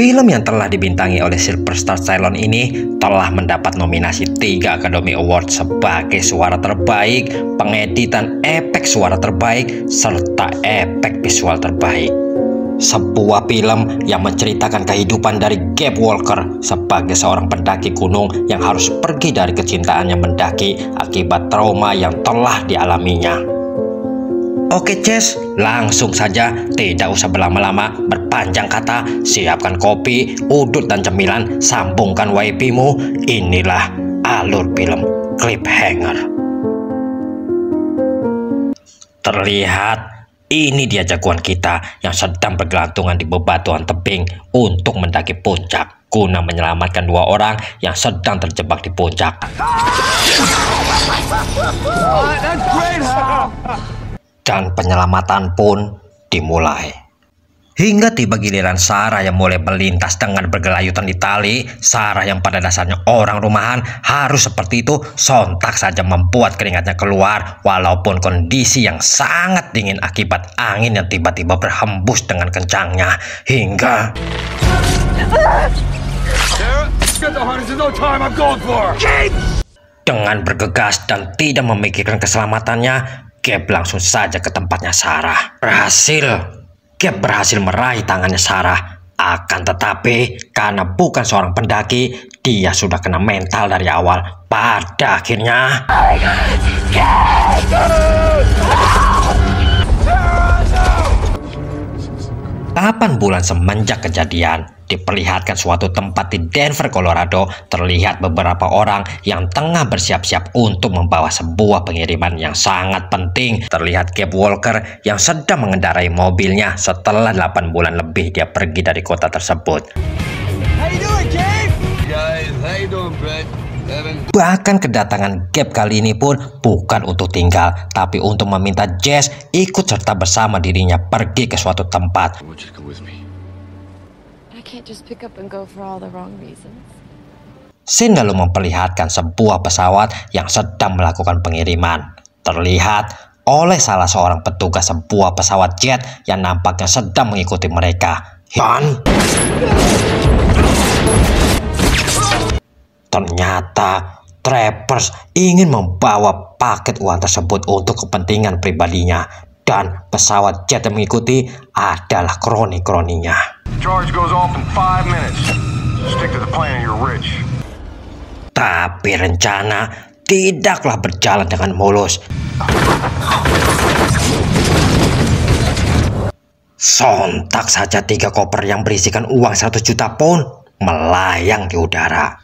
Film yang telah dibintangi oleh Sylvester Stallone ini telah mendapat nominasi 3 Academy Award sebagai suara terbaik, pengeditan efek suara terbaik, serta efek visual terbaik. Sebuah film yang menceritakan kehidupan dari Gabe Walker sebagai seorang pendaki gunung yang harus pergi dari kecintaannya mendaki akibat trauma yang telah dialaminya. Oke Ces, langsung saja, tidak usah berlama-lama, berpanjang kata, siapkan kopi, udut dan cemilan, sambungkan wifi-mu. Inilah alur film Cliffhanger. Terlihat ini dia jagoan kita yang sedang bergelantungan di bebatuan tebing untuk mendaki puncak guna menyelamatkan 2 orang yang sedang terjebak di puncak. Dan penyelamatan pun dimulai. Hingga tiba giliran Sarah yang mulai melintas dengan bergelayutan di tali. Sarah yang pada dasarnya orang rumahan harus seperti itu sontak saja membuat keringatnya keluar walaupun kondisi yang sangat dingin akibat angin yang tiba-tiba berhembus dengan kencangnya hingga dengan bergegas dan tidak memikirkan keselamatannya, Gabe langsung saja ke tempatnya Sarah. Gabe berhasil meraih tangannya Sarah. Akan tetapi karena bukan seorang pendaki, dia sudah kena mental dari awal. Pada akhirnya Delapan bulan semenjak kejadian, diperlihatkan suatu tempat di Denver, Colorado. Terlihat beberapa orang yang tengah bersiap-siap untuk membawa sebuah pengiriman yang sangat penting. Terlihat Gabe Walker yang sedang mengendarai mobilnya setelah 8 bulan lebih dia pergi dari kota tersebut. Bahkan kedatangan Gabe kali ini pun bukan untuk tinggal, tapi untuk meminta Jess ikut serta bersama dirinya pergi ke suatu tempat. Scene lalu memperlihatkan sebuah pesawat yang sedang melakukan pengiriman. Terlihat oleh salah seorang petugas sebuah pesawat jet yang nampaknya sedang mengikuti mereka. Dan ternyata Trappers ingin membawa paket uang tersebut untuk kepentingan pribadinya, dan pesawat jet yang mengikuti adalah kroni-kroninya. Tapi rencana tidaklah berjalan dengan mulus. Sontak saja 3 koper yang berisikan uang 100 juta pound melayang di udara.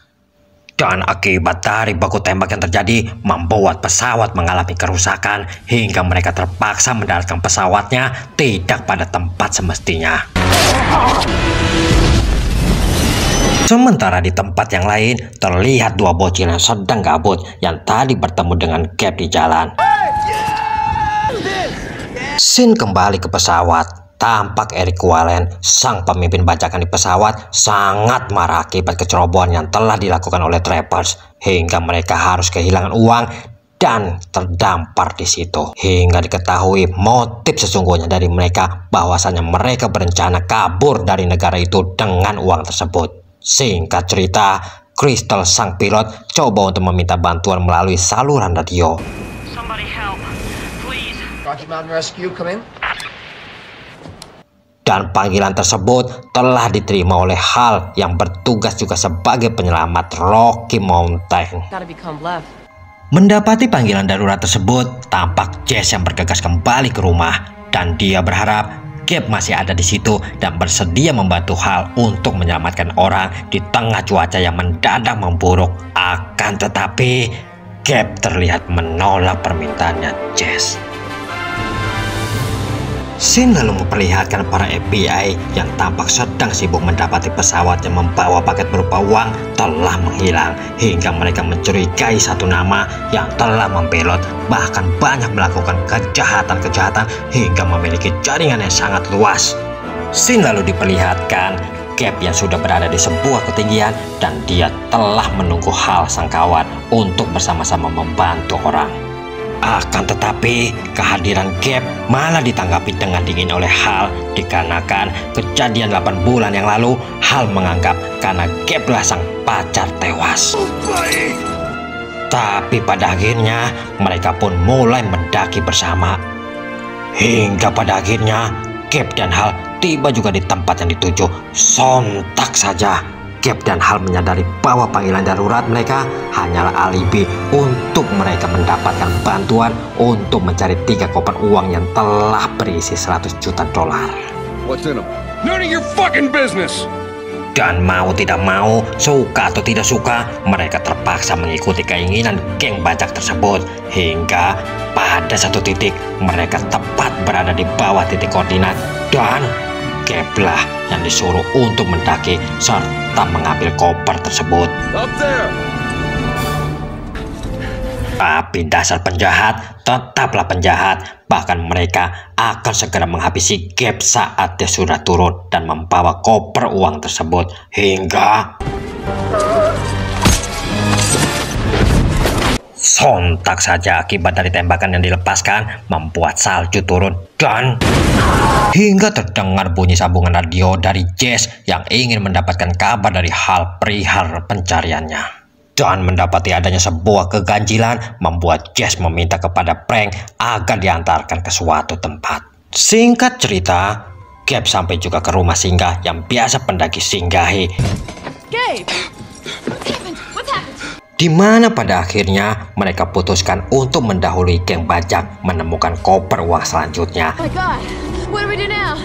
Dan akibat dari baku tembak yang terjadi membuat pesawat mengalami kerusakan hingga mereka terpaksa mendaratkan pesawatnya tidak pada tempat semestinya. Sementara di tempat yang lain terlihat 2 bocil yang sedang gabut yang tadi bertemu dengan Gabe di jalan. Scene kembali ke pesawat. Tampak Eric Wallen, sang pemimpin bajakan di pesawat, sangat marah akibat kecerobohan yang telah dilakukan oleh Trappers hingga mereka harus kehilangan uang dan terdampar di situ. Hingga diketahui motif sesungguhnya dari mereka bahwasanya mereka berencana kabur dari negara itu dengan uang tersebut. Singkat cerita, Crystal sang pilot coba untuk meminta bantuan melalui saluran radio. Dan panggilan tersebut telah diterima oleh Hal yang bertugas juga sebagai penyelamat Rocky Mountain. Mendapati panggilan darurat tersebut, tampak Jess yang bergegas kembali ke rumah dan dia berharap Gabe masih ada di situ dan bersedia membantu Hal untuk menyelamatkan orang di tengah cuaca yang mendadak memburuk. Akan tetapi Gabe terlihat menolak permintaannya Jess. Scene lalu memperlihatkan para FBI yang tampak sedang sibuk mendapati pesawat yang membawa paket berupa uang telah menghilang, hingga mereka mencurigai satu nama yang telah membelot, bahkan banyak melakukan kejahatan-kejahatan hingga memiliki jaringan yang sangat luas. Scene lalu diperlihatkan Gabe yang sudah berada di sebuah ketinggian dan dia telah menunggu Hal sang kawan untuk bersama-sama membantu orang. Akan tetapi kehadiran Gabe malah ditanggapi dengan dingin oleh Hal, dikarenakan kejadian 8 bulan yang lalu Hal menganggap karena Gabe lah sang pacar tewas. Tapi pada akhirnya mereka pun mulai mendaki bersama. Hingga pada akhirnya Gabe dan Hal tiba juga di tempat yang dituju. Sontak saja Gabe dan Hal menyadari bahwa panggilan darurat mereka hanyalah alibi untuk mereka mendapatkan bantuan untuk mencari 3 koper uang yang telah berisi 100 juta dolar. What's in them? None of your fucking business. Dan mau tidak mau, suka atau tidak suka, mereka terpaksa mengikuti keinginan geng bajak tersebut. Hingga pada satu titik mereka tepat berada di bawah titik koordinat dan Gabe lah yang disuruh untuk mendaki serta mengambil koper tersebut. Up there. Tapi dasar penjahat tetaplah penjahat. Bahkan mereka akan segera menghabisi Gabe saat dia sudah turun dan membawa koper uang tersebut. Hingga sontak saja akibat dari tembakan yang dilepaskan membuat salju turun dan hingga terdengar bunyi sambungan radio dari Jess yang ingin mendapatkan kabar dari Hal perihal pencariannya. Dan mendapati adanya sebuah keganjilan membuat Jess meminta kepada Frank agar diantarkan ke suatu tempat. Singkat cerita, Gabe sampai juga ke rumah singgah yang biasa pendaki singgahi. Gabe! What's happened? Di mana pada akhirnya mereka putuskan untuk mendahului geng bajak menemukan koper uang selanjutnya. Oh my God, what do we do now?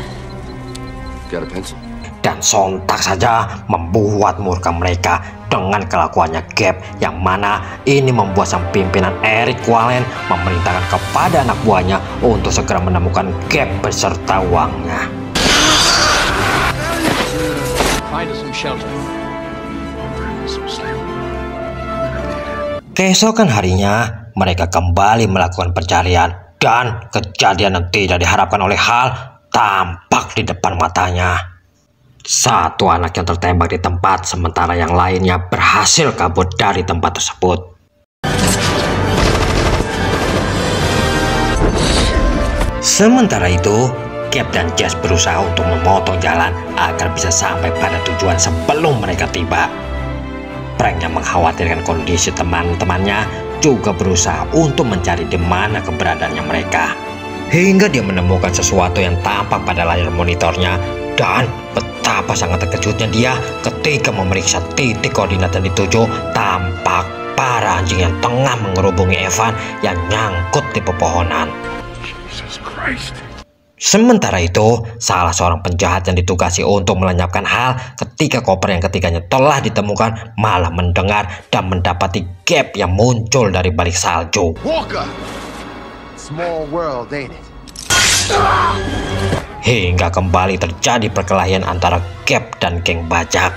Got a pencil? Dan sontak saja membuat murka mereka dengan kelakuannya Gabe, yang mana ini membuat sang pimpinan Eric Wallen memerintahkan kepada anak buahnya untuk segera menemukan Gabe beserta uangnya. Keesokan harinya mereka kembali melakukan pencarian dan kejadian yang tidak diharapkan oleh Hal tampak di depan matanya. Satu anak yang tertembak di tempat, sementara yang lainnya berhasil kabur dari tempat tersebut. Sementara itu, Gabe dan Jess berusaha untuk memotong jalan agar bisa sampai pada tujuan sebelum mereka tiba. Frank yang mengkhawatirkan kondisi teman-temannya juga berusaha untuk mencari di mana keberadaannya mereka. Hingga dia menemukan sesuatu yang tampak pada layar monitornya. Dan betapa sangat terkejutnya dia ketika memeriksa titik koordinat yang dituju, tampak para anjing yang tengah mengerubungi Evan yang nyangkut di pepohonan. Jesus Christ. Sementara itu, salah seorang penjahat yang ditugasi untuk melenyapkan Hal ketika koper yang ketiganya telah ditemukan malah mendengar dan mendapati Gabe yang muncul dari balik salju. Walker. Small world, ain't it? Hingga kembali terjadi perkelahian antara Gabe dan geng bajak.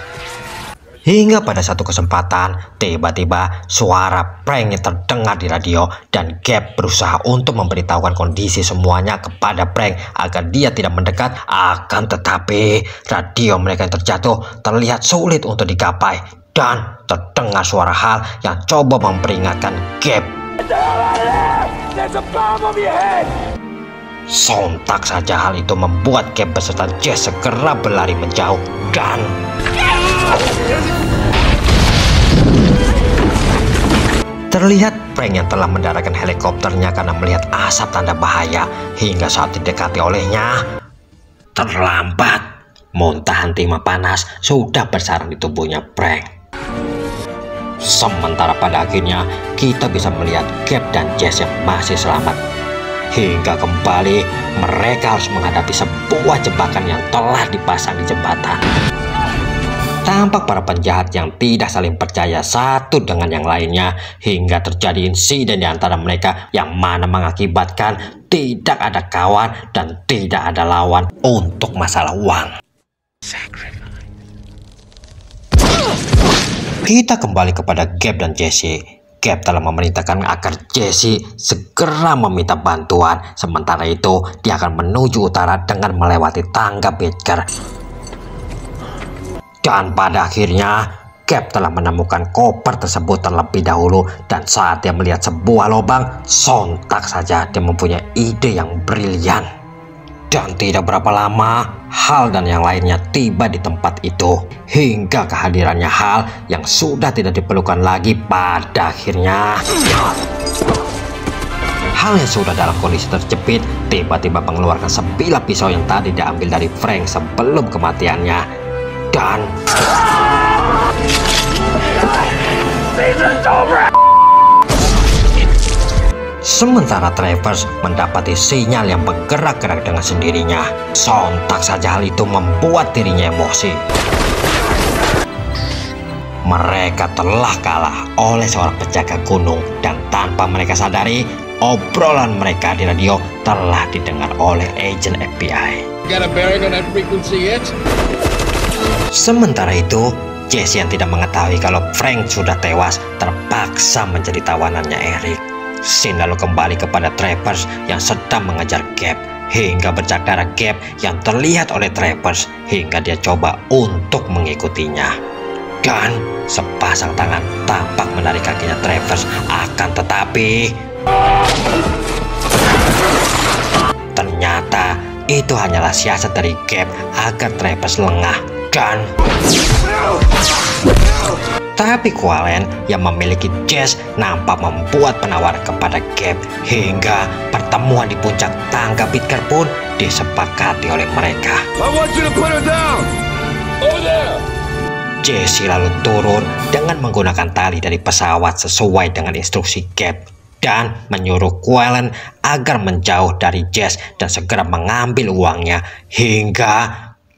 Hingga pada satu kesempatan, tiba-tiba suara Frank yang terdengar di radio dan Gabe berusaha untuk memberitahukan kondisi semuanya kepada Frank agar dia tidak mendekat. Akan tetapi, radio mereka yang terjatuh terlihat sulit untuk digapai dan terdengar suara Hal yang coba memperingatkan Gabe. Sontak saja hal itu membuat Gabe beserta Jess segera berlari menjauh dan terlihat Frank yang telah mendaratkan helikopternya karena melihat asap tanda bahaya. Hingga saat didekati olehnya, terlambat. Muntahan timah panas sudah bersarang di tubuhnya Frank. Sementara pada akhirnya kita bisa melihat Gabe dan Jess yang masih selamat. Hingga kembali mereka harus menghadapi sebuah jebakan yang telah dipasang di jembatan. Tampak para penjahat yang tidak saling percaya satu dengan yang lainnya hingga terjadi insiden di antara mereka yang mana mengakibatkan tidak ada kawan dan tidak ada lawan untuk masalah uang. Kita kembali kepada Gabe dan Jesse. Gabe telah memerintahkan agar Jesse segera meminta bantuan. Sementara itu, dia akan menuju utara dengan melewati tangga Baker. Dan pada akhirnya, Gabe telah menemukan koper tersebut terlebih dahulu, dan saat dia melihat sebuah lubang, sontak saja dia mempunyai ide yang brilian. Dan tidak berapa lama, Hal dan yang lainnya tiba di tempat itu, hingga kehadirannya Hal yang sudah tidak diperlukan lagi pada akhirnya. Hal yang sudah dalam kondisi terjepit tiba-tiba mengeluarkan sebilah pisau yang tadi diambil dari Frank sebelum kematiannya, dan sementara Travers mendapati sinyal yang bergerak-gerak dengan sendirinya. Sontak saja hal itu membuat dirinya emosi. Mereka telah kalah oleh seorang penjaga gunung, dan tanpa mereka sadari, obrolan mereka di radio telah didengar oleh agen FBI. Got a bearing on that frequency yet? Sementara itu, Jesse yang tidak mengetahui kalau Frank sudah tewas terpaksa menjadi tawanannya Eric. Scene lalu kembali kepada Travers yang sedang mengejar Gabe, hingga bercakap Gabe yang terlihat oleh Travers hingga dia coba untuk mengikutinya. Dan sepasang tangan tampak menarik kakinya Travers, akan tetapi ternyata itu hanyalah siasat dari Gabe agar Travers lengah. Dan tapi Qualen yang memiliki Jess nampak membuat penawaran kepada Gabe, hingga pertemuan di puncak tangga Bitker pun disepakati oleh mereka. I want you to put her down. Oh yeah. Jesse lalu turun dengan menggunakan tali dari pesawat sesuai dengan instruksi Gabe, dan menyuruh Qualen agar menjauh dari Jess dan segera mengambil uangnya, hingga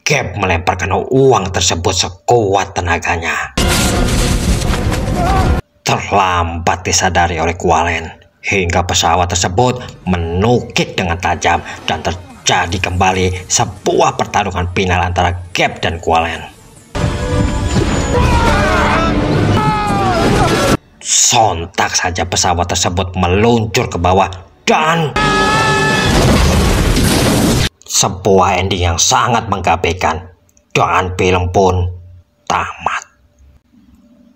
Gabe melemparkan uang tersebut sekuat tenaganya. Terlambat disadari oleh Qualen, hingga pesawat tersebut menukik dengan tajam, dan terjadi kembali sebuah pertarungan final antara Gabe dan Qualen. Sontak saja pesawat tersebut meluncur ke bawah, dan sebuah ending yang sangat menggabekan, dan film pun tamat.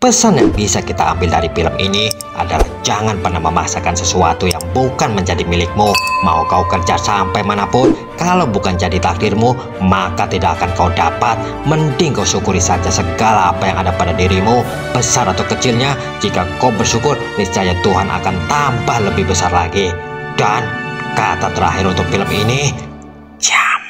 Pesan yang bisa kita ambil dari film ini adalah jangan pernah memaksakan sesuatu yang bukan menjadi milikmu. Mau kau kerja sampai manapun, kalau bukan jadi takdirmu, maka tidak akan kau dapat. Mending kau syukuri saja segala apa yang ada pada dirimu, besar atau kecilnya. Jika kau bersyukur, niscaya Tuhan akan tambah lebih besar lagi. Dan kata terakhir untuk film ini, jam.